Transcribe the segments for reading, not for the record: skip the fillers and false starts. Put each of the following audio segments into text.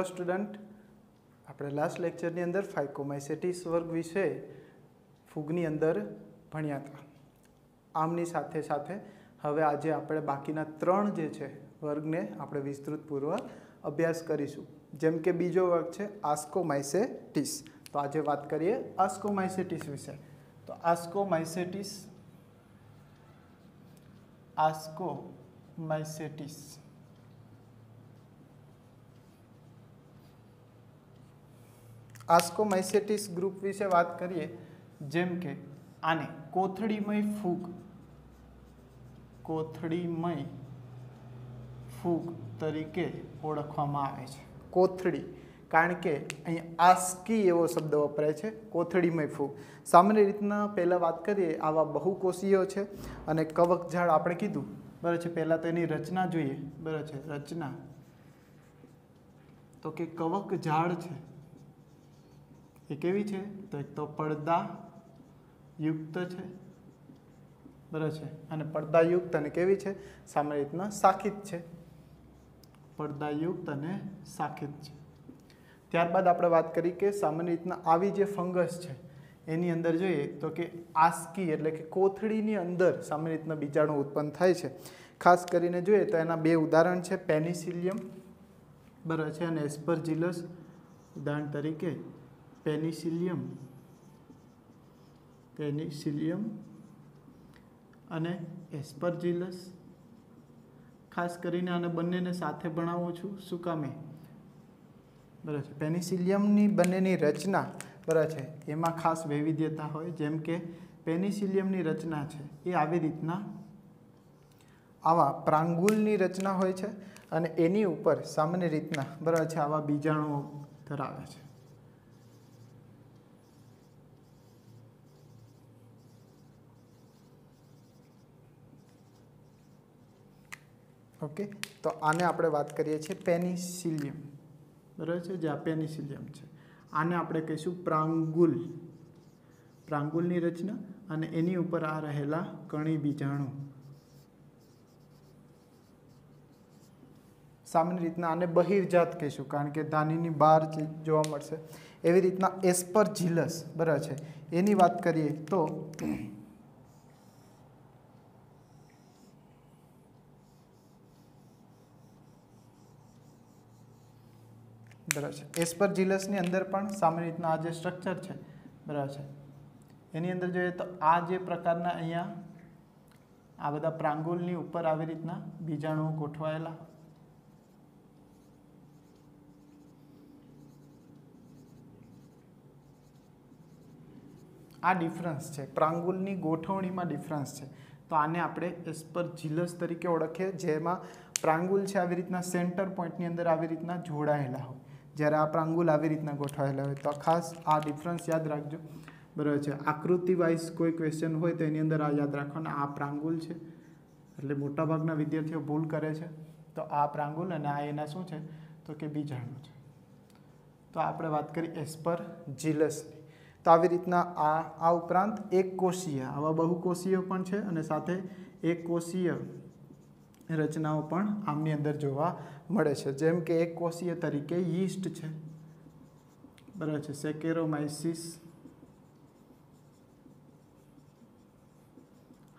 Hello student, આપણે last લેક્ચરની અંદર ફાઇકોમાઇસેટિસ વર્ગ વિશે ફૂગની અંદર ભણ્યા હતા. આમની સાથે સાથે હવે આજે આપણે બાકીના ત્રણ જે છે વર્ગને આપણે વિસ્તૃતપૂર્વક અભ્યાસ કરીશું. જેમ કે બીજો વર્ગ છે આસ્કોમાઇસેટિસ. તો આજે વાત કરીએ આસ્કોમાઇસેટિસ વિશે. તો આસ્કોમાઇસેટિસ આસ્કોમાઇસેટિસ ગ્રુપ વિશે વાત કરીએ. જેમ કે આને કોથળીમય ફૂગ તરીકે ઓળખવામાં આવે છે. કોથળી, કારણ કે અહીં આસ્કી એવો શબ્દ વપરાય છે, કોથળીમય ફૂગ. સામાન્ય રીતના પહેલાં વાત કરીએ, આવા બહુકોષીય છે અને કવકજાળ આપણે કીધું બરાબર છે. પહેલાં તો એની રચના જોઈએ બરાબર છે. રચના તો કે કવકજાળ છે એ કેવી છે? તો એક તો પડદાયુક્ત છે બરાબર છે. અને પડદાયુક્ત અને કેવી છે? સામાન્ય રીતના શાખિત છે. પડદાયુક્ત અને શાખિત છે. ત્યારબાદ આપણે વાત કરી કે સામાન્ય રીતના આવી જે ફંગસ છે એની અંદર જોઈએ તો કે આસ્કી એટલે કે કોથળીની અંદર સામાન્ય રીતના બીજાણુ ઉત્પન્ન થાય છે. ખાસ કરીને જોઈએ તો એના બે ઉદાહરણ છે, પેનિસિલિયમ બરાબર છે અને એસ્પરજીલસ. ઉદાહરણ તરીકે પેનિસિલિયમ અને એસ્પરજીલસ. ખાસ કરીને આને બંનેને સાથે ભણાવું છું. શું કામે? બરાબર છે. પેનિસિલિયમની બંનેની રચના બરાબર છે એમાં ખાસ વૈવિધ્યતા હોય. જેમ કે પેનિસિલિયમની રચના છે એ આવી રીતના આવા પ્રાંગુલની રચના હોય છે અને એની ઉપર સામાન્ય રીતના બરાબર છે આવા બીજાણુઓ ધરાવે છે. ઓકે, તો આને આપણે વાત કરીએ છીએ પેનિસિલિયમ બરાબર છે. જે આ પેનિસિલિયમ છે આને આપણે કહીશું પ્રાંગુલની રચના અને એની ઉપર આ રહેલા કણી બીજાણુ. સામાન્ય રીતના આને બહિર્જાત કહીશું કારણ કે ધાનીની બહાર જોવા મળશે. એવી રીતના એસ્પરજીલસ બરાબર છે એની વાત કરીએ તો બરાબર છે. એસ્પરજીલસની અંદર પણ સામાન્ય રીતના આ જે સ્ટ્રક્ચર છે બરાબર છે એની અંદર જોઈએ તો આ જે પ્રકારના અહીંયા આ બધા પ્રાંગુલની ઉપર આવી રીતના બીજાણુઓ ગોઠવાયેલા. આ ડિફરન્સ છે, પ્રાંગુલની ગોઠવણીમાં ડિફરન્સ છે. તો આને આપણે એસ્પરજીલસ તરીકે ઓળખીએ, જેમાં પ્રાંગુલ છે આવી રીતના સેન્ટર પોઈન્ટની અંદર આવી રીતના જોડાયેલા હોય, જ્યારે આ પ્રાંગુલ આવી રીતના ગોઠવાયેલા હોય. તો ખાસ આ ડિફરન્સ યાદ રાખજો બરાબર છે. આકૃતિ વાઇઝ કોઈ ક્વેશ્ચન હોય તો એની અંદર આ યાદ રાખવાના. આ પ્રાંગુલ છે એટલે મોટાભાગના વિદ્યાર્થીઓ ભૂલ કરે છે. તો આ પ્રાંગુલ અને આ એના શું છે તો કે બીજાણુ છે. તો આપણે વાત કરી એસ્પરજીલસની. તો આવી રીતના આ ઉપરાંત એક કોષીય, આવા બહુકોષીય પણ છે અને સાથે એક કોષીય રચનાઓ પણ આમની અંદર જોવા મળે છે. જેમ કે એક કોષીય તરીકે યીસ્ટ છે બરાબર છે, સેકેરોમાઇસિસ.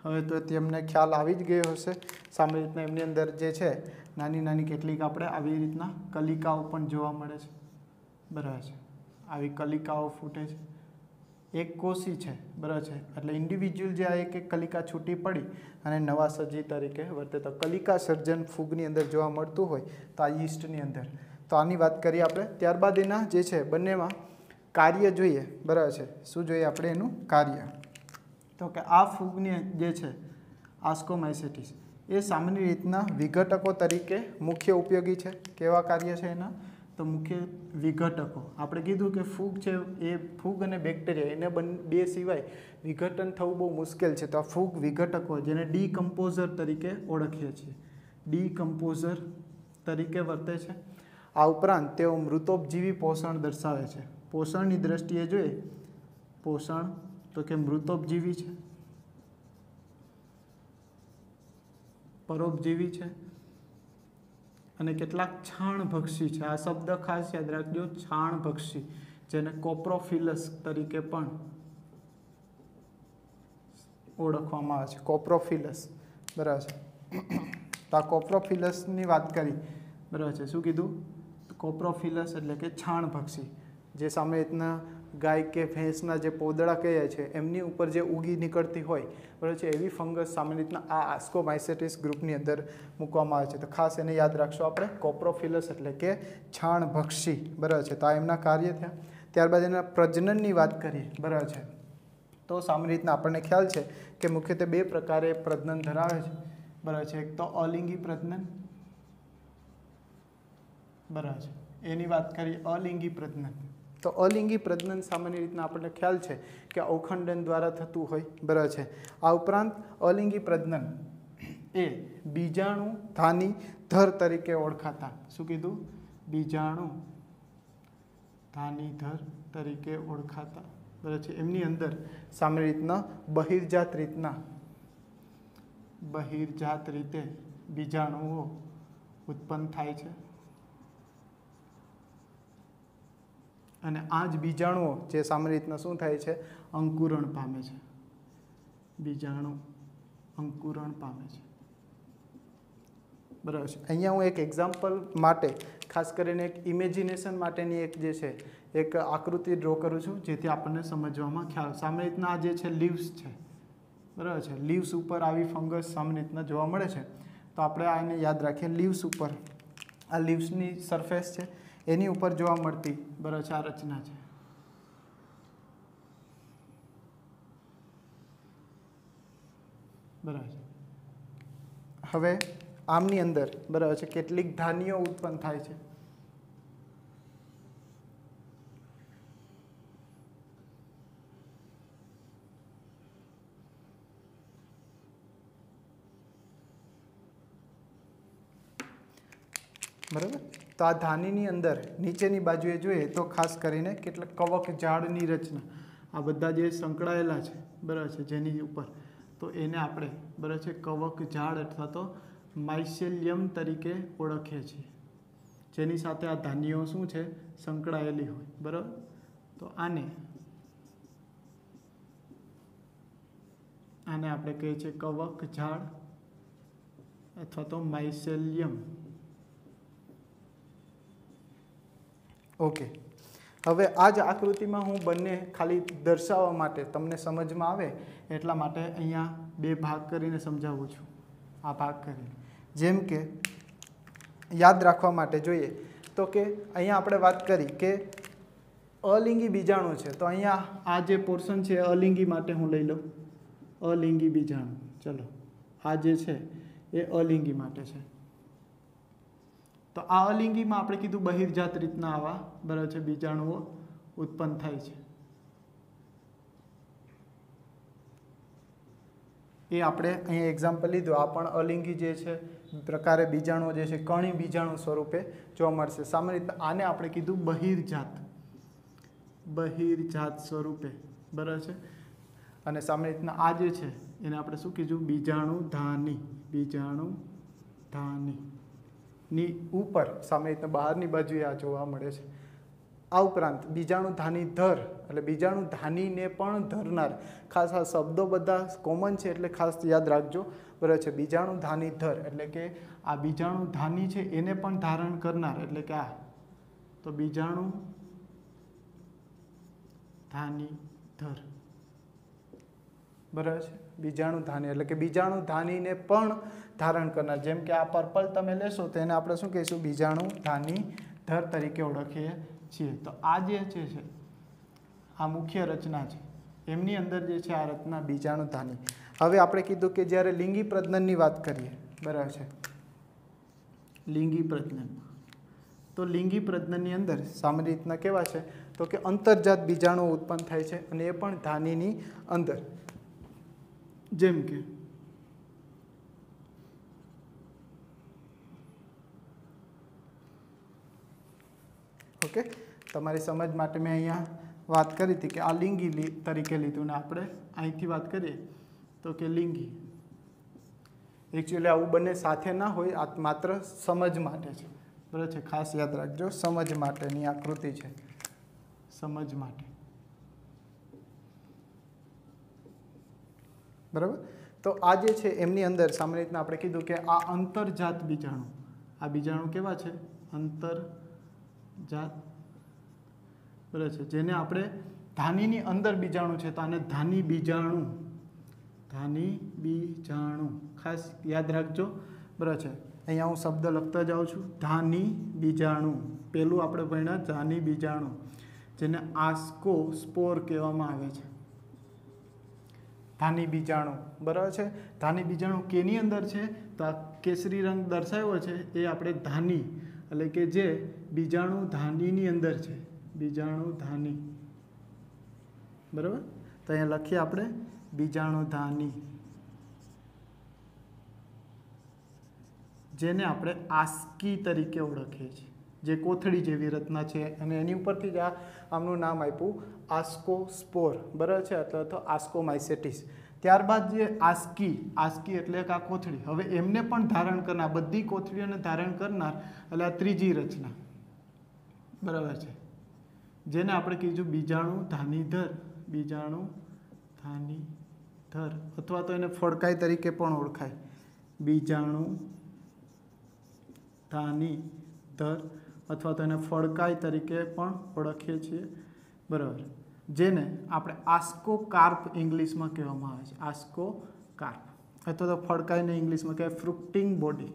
હવે તો તમને ખ્યાલ આવી જ ગયો હશે. સામાન્ય રીતના એમની અંદર જે છે નાની નાની કેટલીક આપણે આવી રીતના કલિકાઓ પણ જોવા મળે છે બરાબર છે. આવી કલિકાઓ ફૂટે છે. એક કોષી છે બરાબર છે એટલે ઇન્ડિવિજ્યુઅલ જે આ એક કલિકા છૂટી પડી અને નવા સજીવ તરીકે વર્તે. તો કલિકા સર્જન ફૂગની અંદર જોવા મળતું હોય તો આ યીસ્ટની અંદર. તો આની વાત કરીએ આપણે. ત્યારબાદ એના જે છે બંનેમાં કાર્ય જોઈએ બરાબર છે. શું જોઈએ આપણે? એનું કાર્ય. તો કે આ ફૂગની જે છે આસ્કોમાઇસેટિસ એ સામાન્ય રીતના વિઘટકો તરીકે મુખ્ય ઉપયોગી છે. કેવા કાર્ય છે એના? તો મુખ્ય વિઘટકો. આપણે કીધું કે ફૂગ છે એ ફૂગ અને બેક્ટેરિયા એને બે સિવાય વિઘટન થવું બહુ મુશ્કેલ છે. તો આ ફૂગ વિઘટકો જેને ડીકમ્પોઝર તરીકે ઓળખીએ છીએ, ડીકમ્પોઝર તરીકે વર્તે છે. આ ઉપરાંત તેઓ મૃતોપજીવી પોષણ દર્શાવે છે. પોષણની દ્રષ્ટિએ જોઈએ પોષણ તો કે મૃતોપજીવી છે, પરોપજીવી છે અને કેટલાક છાણભક્ષી છે। આ શબ્દ ખાસ યાદ રાખજો, છાણભક્ષી, જેને કોપ્રોફિલસ તરીકે પણ ઓળખવામાં આવે છે, કોપ્રોફિલસ, બરાબર છે। તો આ કોપ્રોફિલસની વાત કરી, બરાબર છે। શું કીધું? કોપ્રોફિલસ એટલે કે છાણભક્ષી, જે સામે રીતના ગાય કે ભેંસના જે પોદળા કહે છે એમની ઉપર જે ઉગી નીકળતી હોય, બરાબર છે, એવી ફંગસ સામાન્ય રીતના આ આસ્કોમાઇસેટિસ ગ્રુપની અંદર મૂકવામાં આવે છે। તો ખાસ એને યાદ રાખશો આપણે, કોપ્રોફિલસ એટલે કે છાણભક્ષી, બરાબર છે। તો આ એમના કાર્ય થયા। ત્યારબાદ એના પ્રજનનની વાત કરીએ, બરાબર છે, તો સામાન્ય રીતના આપણને ખ્યાલ છે કે મુખ્યત્વે બે પ્રકારે પ્રજનન ધરાવે છે, બરાબર છે। એક તો અલિંગી પ્રજનન, બરાબર છે, એની વાત કરીએ અલિંગી પ્રજનન। તો અલિંગી પ્રજનન સામાન્ય રીતના આપણને ખ્યાલ છે કે અવખંડન દ્વારા થતું હોય, બરાબર છે। આ ઉપરાંત અલિંગી પ્રજનન એ બીજાણુ ધાની ધર તરીકે ઓળખાતા, શું કીધું? બીજાણુ ધાની ધર તરીકે ઓળખાતા, બરાબર છે। એમની અંદર સામાન્ય રીતના બહિર્જાત રીતે બીજાણુઓ ઉત્પન્ન થાય છે, અને આ જ બીજાણુઓ જે સામાન્ય રીતના શું થાય છે? અંકુરણ પામે છે, બીજાણુ અંકુરણ પામે છે, બરાબર છે। અહીંયા હું એક એક્ઝામ્પલ માટે ખાસ કરીને એક ઇમેજિનેશન માટેની એક જે છે એક આકૃતિ ડ્રો કરું છું, જેથી આપણને સમજવામાં ખ્યાલ। સામાન્ય રીતના આ જે છે લીવ્સ છે, બરાબર છે, લીવ્સ ઉપર આવી ફંગસ સામાન્ય રીતના જોવા મળે છે। તો આપણે આને યાદ રાખીએ, લીવ્સ ઉપર, આ લીવ્સની સરફેસ છે એની ઉપર જોવા મળતી, બરાબર છે, આ રચના છે, બરાબર છે। હવે આમની અંદર, બરાબર છે, કેટલીક ધાનીઓ ઉત્પન્ન થાય છે, બરાબર। તો આ ધાનીની અંદર નીચેની બાજુએ જોઈએ તો ખાસ કરીને કેટલાક કવક ઝાડની રચના, આ બધા જે સંકળાયેલા છે, બરાબર છે, જેની ઉપર, તો એને આપણે, બરાબર છે, કવક ઝાડ અથવા તો માઇસેલિયમ તરીકે ઓળખીએ છીએ, જેની સાથે આ ધાનીઓ શું છે? સંકળાયેલી હોય, બરાબર। તો આને આપણે કહીએ છીએ કવક ઝાડ અથવા તો માઇસેલિયમ, ઓકે। હવે આ જ આકૃતિમાં હું બંને ખાલી દર્શાવવા માટે, તમને સમજમાં આવે એટલા માટે અહીંયા બે ભાગ કરીને સમજાવું છું, આ ભાગ કરીને। જેમ કે યાદ રાખવા માટે જોઈએ તો કે અહીંયા આપણે વાત કરી કે અલિંગી બીજાણુ છે, તો અહીંયા આ જે પોર્શન છે અલિંગી માટે હું લઈ લઉં, અલિંગી બીજાણુ, ચલો આ જે છે એ અલિંગી માટે છે। તો આ અલિંગીમાં આપણે કીધું બહિર્જાત રીતના આવા, બરાબર છે, બીજાણુઓ ઉત્પન્ન થાય છે, એ આપણે અહીંયા એક્ઝામ્પલ લીધું। આ પણ અલિંગી જે છે પ્રકારે બીજાણુઓ જે છે કણી બીજાણુ સ્વરૂપે જોવા મળશે। સામાન્ય રીતે આને આપણે કીધું બહિર્જાત સ્વરૂપે, બરાબર છે, અને સામાન્ય રીતના આ જે છે એને આપણે શું કીધું? બીજાણુ ધાની ની ઉપર સામાન્ય રીતના બહારની બાજુએ આ જોવા મળે છે। આ ઉપરાંત બીજાણુ ધાની ધર એટલે બીજાણુ ધાનીને પણ ધરનાર, ખાસ આ શબ્દો બધા કોમન છે એટલે ખાસ યાદ રાખજો, બરાબર છે। બીજાણુ ધાની ધર એટલે કે આ બીજાણુ ધાની છે એને પણ ધારણ કરનાર, એટલે કે આ, તો બીજાણુ ધાની ધર, બરાબર છે, બીજાણુ ધાની એટલે કે બીજાણુ ધાનીને પણ ધારણ કરનાર। જેમ કે આ પર્પલ તમે લેશો તો એને આપણે શું કહીશું? બીજાણુ ધાની ધર તરીકે ઓળખીએ છીએ। તો આ જે છે આ મુખ્ય રચના છે, એમની અંદર જે છે આ રચના બીજાણુ ધાની। હવે આપણે કીધું કે જ્યારે લિંગી પ્રજનનની વાત કરીએ, બરાબર છે, લિંગી પ્રજનન, તો લિંગી પ્રજનનની અંદર સામાન્ય રીતના કેવા છે તો કે અંતર્જાત બીજાણુ ઉત્પન્ન થાય છે, અને એ પણ ધાનીની અંદર। જેમ કે ઓકે, તમારી સમજ માટે મેં અહીંયા વાત કરી હતી કે આ લિંગી તરીકે લીધું, ને આપણે અહીંથી વાત કરીએ તો કે લિંગી, એકચ્યુઅલી આવું બંને સાથે ના હોય, આ માત્ર સમજ માટે છે, બરાબર છે. ખાસ યાદ રાખજો, સમજ માટેની આકૃતિ છે, સમજ માટે, બરાબર. તો આ જે છે એમની અંદર સામાન્ય રીતના આપણે કીધું કે આ અંતરજાત બીજાણુ, આ બીજાણુ કેવા છે? અંતરજાત, બરાબર છે. જેને આપણે ધાનીની અંદર બીજાણુ છે તો આને ધાની બીજાણુ, ધાની બીજાણુ ખાસ યાદ રાખજો, બરાબર છે. અહીંયા હું શબ્દ લખતા જાઉં છું, ધાની બીજાણુ. પેલું આપણે ભણ્યા ધાની બીજાણુ, જેને આસ્કોસ્પોર કહેવામાં આવે છે, ધાની બીજાણુ, બરાબર છે. ધાની બીજાણુ કેની અંદર છે? તો આ કેસરી રંગ દર્શાવ્યો છે એ આપણે ધાની, એટલે કે જે બીજાણુ ધાનીની અંદર છે, બીજાણુ ધાની, બરાબર. તો અહીંયા લખીએ આપણે બીજાણુ ધાની, જેને આપણે આસ્કી તરીકે ઓળખીએ છીએ, જે કોથળી જેવી રચના છે અને એની ઉપરથી જ આમનું નામ આપ્યું આસ્કોસ્પોર, બરાબર છે, અથવા તો આસ્કોમાઇસેટિસ. ત્યારબાદ જે આસ્કી, આસ્કી એટલે કે આ કોથળી, હવે એમને પણ ધારણ કરનાર, બધી કોથળીઓને ધારણ કરનાર એટલે આ ત્રીજી રચના, બરાબર છે, જેને આપણે કીધું બીજાણુ ધાનીધર, બીજાણુ ધાનીધર, અથવા તો એને ફડકાઈ તરીકે પણ ઓળખાય, બીજાણુ ધાનીધર, અથવા તો એને ફડકાઈ તરીકે પણ ઓળખીએ છીએ, બરાબર. જેને આપણે આસ્કોકાર્પ ઇંગ્લિશમાં કહેવામાં આવે છે, આસ્કોકાર્પ, અથવા તો ફડકાઈને ઇંગ્લિશમાં કહેવાય ફ્રુક્ટિંગ બોડી,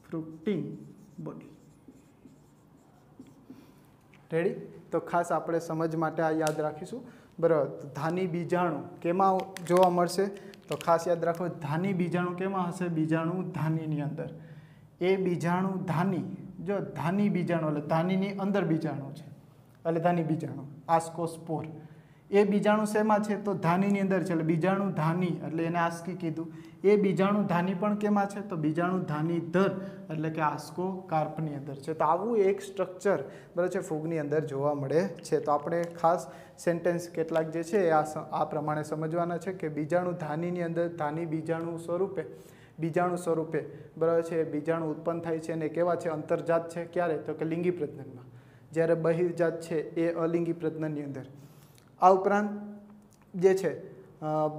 ફ્રુક્ટિંગ બોડી. રેડી? તો ખાસ આપણે સમજ માટે આ યાદ રાખીશું, બરાબર. ધાની બીજાણુ કેમાં જોવા મળશે? તો ખાસ યાદ રાખો, ધાની બીજાણુ કેમાં હશે? બીજાણુ ધાનીની અંદર. એ બીજાણુ ધાની, જો ધાની બીજાણુ એટલે ધાનીની અંદર બીજાણુ છે, એટલે ધાની બીજાણુ આસ્કોસ્પોર. એ બીજાણુ શેમાં છે? તો ધાનીની અંદર છે, એટલે બીજાણુ ધાની, એટલે એને આસ્કી કીધું. એ બીજાણુ ધાની પણ કેમાં છે? તો બીજાણુ ધાનીધર, એટલે કે આસ્કોકાર્પની અંદર છે. તો આવું એક સ્ટ્રક્ચર, બરાબર છે, ફૂગની અંદર જોવા મળે છે. તો આપણે ખાસ સેન્ટેન્સ કેટલાક જે છે એ આ પ્રમાણે સમજવાના છે કે બીજાણુ ધાનીની અંદર ધાની બીજાણુ સ્વરૂપે, બરાબર છે, બીજાણુ ઉત્પન્ન થાય છે અને કેવા છે? અંતરજાત છે. ક્યારે? તો કે લિંગી પ્રજનનમાં. જ્યારે બહિર્જાત છે એ અલિંગી પ્રજનનની અંદર. આ ઉપરાંત જે છે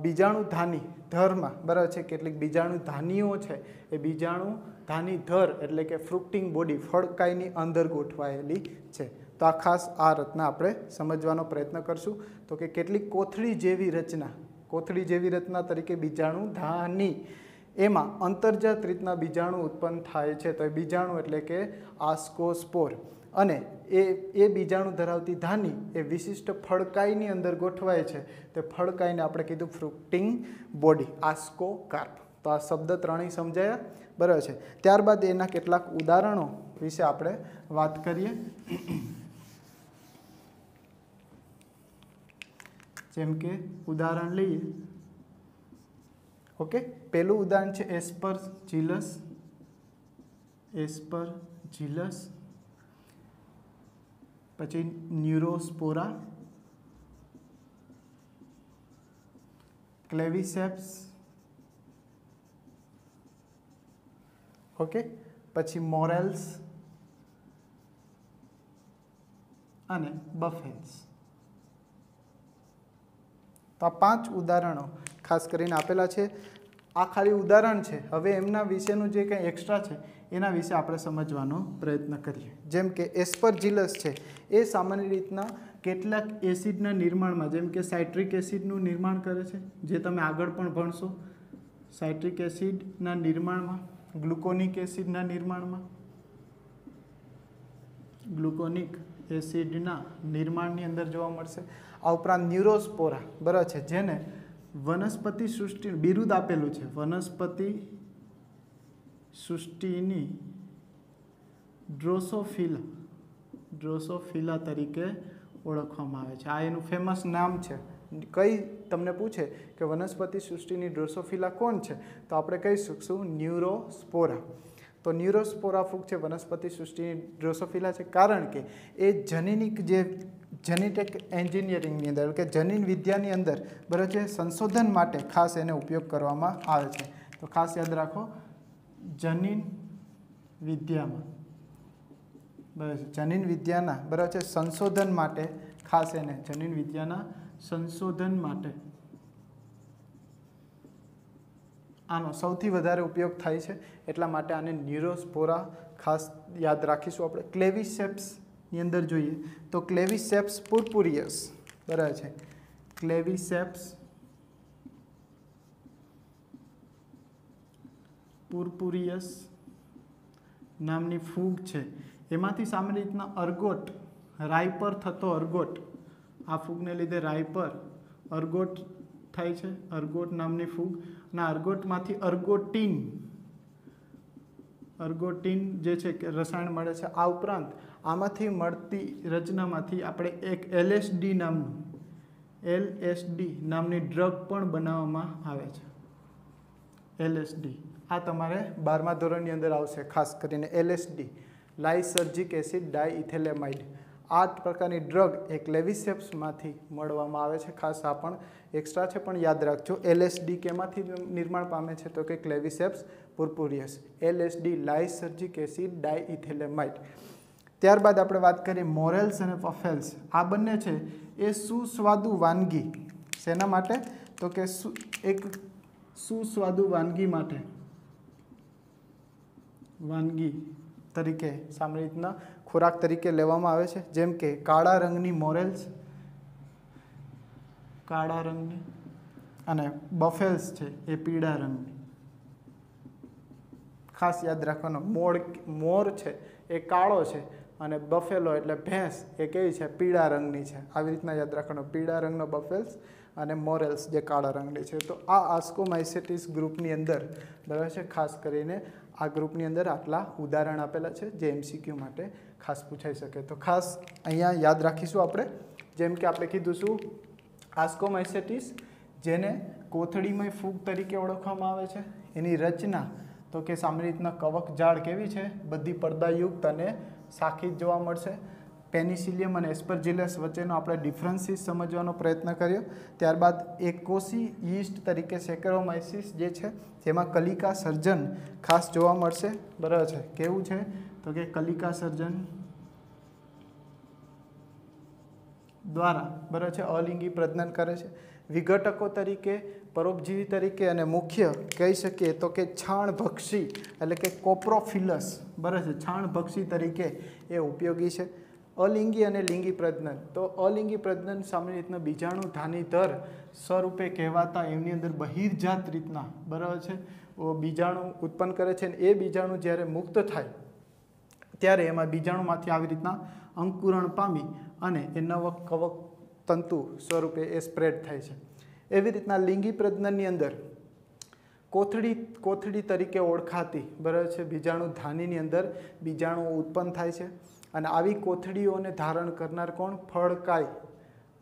બીજાણુ ધાની ધરમાં, બરાબર છે, કેટલીક બીજાણુ ધાનીઓ છે એ બીજાણુ ધાની ધર એટલે કે ફ્રુક્ટિંગ બોડી, ફડકાઈની અંદર ગોઠવાયેલી છે. તો આ ખાસ આ રચના આપણે સમજવાનો પ્રયત્ન કરશું. તો કે કેટલીક કોથળી જેવી રચના તરીકે બીજાણુ ધાની, એમાં અંતર્જાત રીતના બીજાણુ ઉત્પન્ન થાય છે. તો એ બીજાણુ એટલે કે આસ્કોસ્પોર, અને એ બીજાણુ ધરાવતી ધાની એ વિશિષ્ટ ફડકાઈની અંદર ગોઠવાય છે. તે ફડકાઈને આપણે કીધું ફ્રુક્ટિંગ બોડી, આસ્કોકાર્પ. તો આ શબ્દ ત્રણેય સમજાયા, બરાબર છે. ત્યારબાદ એના કેટલાક ઉદાહરણો વિશે આપણે વાત કરીએ. જેમ કે ઉદાહરણ લઈએ. ઓકે, પહેલું ઉદાહરણ છે એસ્પરજીલસ, પછી ન્યુરોસ્પોરા, ક્લેવિસેપ્સ, ઓકે, પછી મોરેલ્સ અને બફેલ્સ. તો આ 5 ઉદાહરણો ખાસ કરીને આપેલા છે. આ ખાલી ઉદાહરણ છે. હવે એમના વિશેનું જે કંઈ એક્સ્ટ્રા છે એના વિશે આપણે સમજવાનો પ્રયત્ન કરીએ. જેમ કે એસ્પરજીલસ છે એ સામાન્ય રીતના કેટલાક એસિડના નિર્માણમાં, જેમ કે સાઇટ્રિક એસિડનું નિર્માણ કરે છે, જે તમે આગળ પણ ભણશો. સાઇટ્રિક એસિડના નિર્માણમાં, ગ્લુકોનિક એસિડના નિર્માણમાં, ગ્લુકોનિક એસિડના નિર્માણની અંદર જોવા મળશે. આ ઉપરાંત ન્યુરોસ્પોરા, બરાબર છે, જેને વનસ્પતિ સૃષ્ટિ બિરુદ આપેલું છે, વનસ્પતિ સૃષ્ટિની ડ્રોસોફિલા તરીકે ઓળખવામાં આવે છે. આ એનું ફેમસ નામ છે. કઈ તમને પૂછે કે વનસ્પતિ સૃષ્ટિની ડ્રોસોફિલા કોણ છે, તો આપણે કહી શકશું ન્યુરોસ્પોરા. તો ન્યુરોસ્પોરા ફૂગ છે વનસ્પતિ સૃષ્ટિની ડ્રોસોફિલા છે, કારણ કે એ જેનેટિક એન્જિનિયરિંગની અંદર કે જનીન વિદ્યાની અંદર, બરાબર છે, સંશોધન માટે ખાસ એને ઉપયોગ કરવામાં આવે છે. तो खास याद राखो जनीन विद्यामां बराबर छे जनीन विद्याना बराबर छे संशोधन माटे खास एने जनीन विद्याना संशोधन माटे आनो सौथी वधारे उपयोग थाय छे એટલા માટે આને ન્યુરોસ્પોરા ખાસ યાદ રાખીશું આપણે ક્લેવિસેપ્સ ની અંદર જોઈએ તો ક્લેવિસેપ્સ પુર્પુરિયસ બરાબર છે ક્લેવિસેપ્સ પુર્પુરિયસ નામની ફૂગ છે એમાંથી સામાન્ય રીતના અર્ગોટ રાયપર થતો અર્ગોટ આ ફૂગને લીધે રાયપર અર્ગોટ થાય છે અર્ગોટ નામની ફૂગ અને અર્ગોટમાંથી અર્ગોટીન જે છે કે રસાયણ મળે છે આ ઉપરાંત આમાંથી મળતી રચનામાંથી આપણે એક એલએસડી નામની ડ્રગ પણ બનાવવામાં આવે છે એલએસડી આ તમારે 12મા ધોરણની અંદર આવશે ખાસ કરીને એલએસડી લાઇસર્જિક એસિડ ડાઇઇથેલેમાઇડ આ પ્રકારની ડ્રગ એ ક્લેવિસેપ્સમાંથી મળવામાં આવે છે ખાસ આ પણ એક્સ્ટ્રા છે પણ યાદ રાખજો એલએસડી કેમાંથી નિર્માણ પામે છે તો કે ક્લેવિસેપ્સ પુર્પુરિયસ એલએસડી લાઇસર્જિક એસિડ ડાઇઇથેલેમાઇડ ત્યારબાદ આપણે વાત કરીએ મોરેલ્સ અને બફેલ્સ આ બંને છે એ સુસ્વાદુ વાનગી શેના માટે તો કે એક સુસ્વાદુ વાનગી માટે વાનગી તરીકે સામાન્ય રીતના ખોરાક તરીકે લેવામાં આવે છે જેમ કે કાળા રંગની મોરેલ્સ કાળા રંગની અને બફેલ્સ છે એ પીળા રંગની ખાસ યાદ રાખવાનો મોર છે એ કાળો છે અને બફેલો એટલે ભેંસ એ કેવી છે પીળા રંગની છે આવી રીતના યાદ રાખવાનો પીળા રંગનો બફેલ્સ અને મોરેલ્સ જે કાળા રંગની છે તો આ આસ્કોમાઇસેટિસ ગ્રુપની અંદર બરાબર છે ખાસ કરીને આ ગ્રુપની અંદર આટલા ઉદાહરણ આપેલા છે જે એમસીક્યુ માટે ખાસ પૂછાઈ શકે તો ખાસ અહીંયા યાદ રાખીશું આપણે જેમ કે આપણે કીધું શું આસ્કોમાઇસેટિસ જેને કોથળીમય ફૂગ તરીકે ઓળખવામાં આવે છે એની રચના તો કે સામાન્ય રીતના કવક જાળ કેવી છે બધી પડદાયુક્ત અને શાખિત જોવા મળશે પેનિસિલિયમ અને એસ્પરજિલસ વચ્ચેનો આપણે ડિફરન્સીસ સમજવાનો પ્રયત્ન કર્યો ત્યારબાદ એક કોષી યીસ્ટ તરીકે સેકેરોમાઇસિસ જે છે જેમાં કલિકા સર્જન ખાસ જોવા મળશે બરાબર છે કેવું છે તો કે કલિકા સર્જન દ્વારા બરાબર છે અલિંગી પ્રજનન કરે છે વિઘટકો તરીકે પરોપજીવી તરીકે અને મુખ્ય કહી શકીએ તો કે છાણભક્ષી એટલે કે કોપ્રોફિલસ બરાબર છે છાણભક્ષી તરીકે એ ઉપયોગી છે અલિંગી અને લિંગી પ્રજનન તો અલિંગી પ્રજનન સામાન્ય રીતના બીજાણુ ધાનીધર સ્વરૂપે કહેવાતા એમની અંદર બહિર્જાત રીતના બરાબર છે બીજાણુ ઉત્પન્ન કરે છે અને એ બીજાણુ જ્યારે મુક્ત થાય ત્યારે એમાં બીજાણુમાંથી આવી રીતના અંકુરણ પામી અને એ નવક કવક તંતુ સ્વરૂપે એ સ્પ્રેડ થાય છે એવી રીતના લિંગી પ્રજનનની અંદર કોથળી તરીકે ઓળખાતી બરાબર છે બીજાણુ ધાનીની અંદર બીજાણુ ઉત્પન્ન થાય છે અને આવી કોથળીઓને ધારણ કરનાર કોણ ફળકાય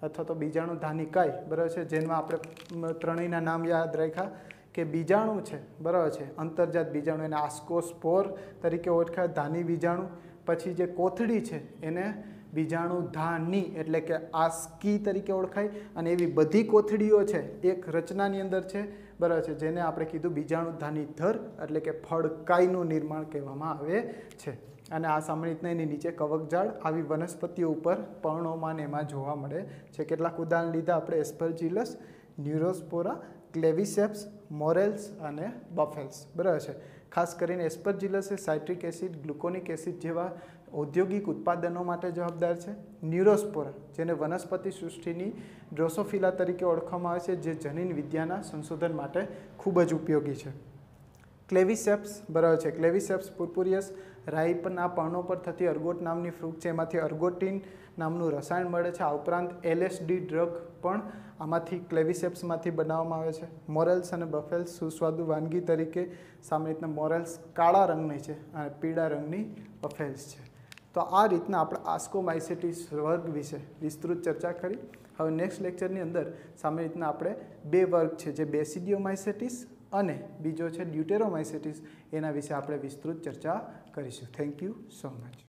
અથવા તો બીજાણુ ધાનિકાય બરાબર છે જેમાં આપણે ત્રણેયના નામ યાદ રાખ્યા કે બીજાણુ છે બરાબર છે અંતર્જાત બીજાણુ એને આસ્કોસ્પોર તરીકે ઓળખાય ધાની બીજાણુ પછી જે કોથળી છે એને બીજાણુ ધાની એટલે કે આસ્કી તરીકે ઓળખાય અને એવી બધી કોથળીઓ છે એક રચનાની અંદર છે બરાબર છે જેને આપણે કીધું બીજાણુ ધાની ધર એટલે કે ફળકાઈનું નિર્માણ કહેવામાં આવે છે અને આ સામાન્ય રીતના એની નીચે કવકજાળ આવી વનસ્પતિઓ ઉપર પર્ણોમાં એમાં જોવા મળે છે કેટલાક ઉદાહરણ લીધા આપણે એસ્પરજિલસ ન્યુરોસ્પોરા ક્લેવિસેપ્સ મોરેલ્સ અને બફેલ્સ બરાબર છે ખાસ કરીને એસ્પરજિલસ એ સાઇટ્રિક એસિડ ગ્લુકોનિક એસિડ જેવા ઔદ્યોગિક ઉત્પાદનો માટે જવાબદાર છે ન્યુરોસ્પોરા જેને વનસ્પતિ સૃષ્ટિની ડ્રોસોફિલા તરીકે ઓળખવામાં આવે છે જે જનીન વિદ્યાના સંશોધન માટે ખૂબ જ ઉપયોગી છે ક્લેવિસેપ્સ બરાબર છે ક્લેવિસેપ્સ પુર્પુરિયસ રાઈપના પર્ણો પર થતી અર્ગોટ નામની ફ્રૂગ છે એમાંથી અર્ગોટીન નામનું રસાયણ મળે છે આ ઉપરાંત એલએસડી ડ્રગ પણ આમાંથી ક્લેવિસેપ્સમાંથી બનાવવામાં આવે છે મોરેલ્સ અને બફેલ્સ સુસ્વાદુ વાનગી તરીકે સામાન્ય રીતના મોરેલ્સ કાળા રંગની છે અને પીળા રંગની બફેલ્સ છે તો આ રીતના આપણે આસ્કોમાઇસેટિસ વર્ગ વિશે વિસ્તૃત ચર્ચા કરી હવે નેક્સ્ટ લેક્ચરની અંદર સામાન્ય રીતના આપણે બે વર્ગ છે જે બેસિડિયોમાઇસેટિસ અને બીજો છે ડ્યુટેરોમાઇસેટિસ એના વિશે આપણે વિસ્તૃત ચર્ચા કરીશું થેન્ક યુ સો મચ